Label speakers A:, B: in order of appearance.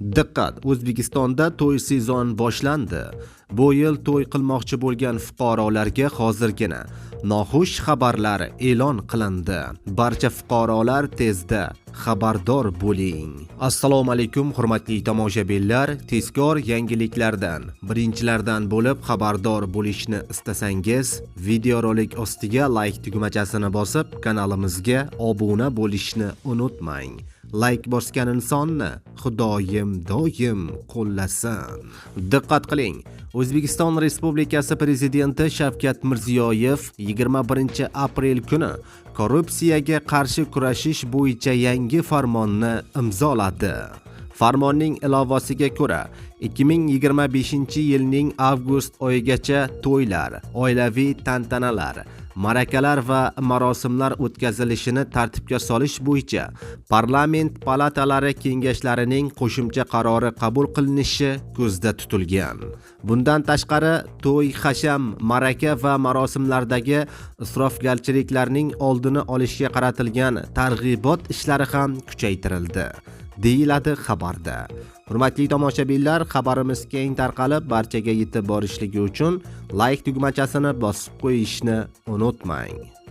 A: Diqqat, O'zbekistonda to'y sezon boshlandi. Bu yil to'y qilmoqchi bo'lgan fuqarolarga hozirgina noxush xabarlar e'lon qilindi. Barcha fuqarolar tezda xabardor bo'ling. Assalomu alaykum hurmatli tomoshabinlar, tezkor yangiliklardan, birinchilardan bo'lib xabardor bo'lishni istasangiz, videorolik ostiga like tugmachasini bosib, kanalimizga obuna bo'lishni unutmang. Like bosgan insonni Xudoyim doim qo'llasin. Diqqat qiling. O'zbekiston Respublikasi Prezidenti Shavkat Mirziyoyev 21-aprel kuni korrupsiyaga qarshi kurashish bo'yicha yangi farmonni imzoladi. Farmonning ilovasiga ko'ra, 2025-yilning avgust oyigacha to'ylar, oilaviy tantanalar, marakalar va marosimlar o'tkazilishini tartibga solish bo'yicha parlament palatalari kengashlarining qo'shimcha qarori qabul qilinishi ko'zda tutilgan. Bundan tashqari, to'y, hasham, maraka va marosimlardagi isrofgarchiliklarning oldini olishga qaratilgan targ'ibot ishlari ham kuchaytirildi, deyiladi xabarda. Hurmatli tomoshabinlar, xabarimiz keng tarqalib barchaga yetib borishligi uchun like tugmachasini bosib qo'yishni unutmang.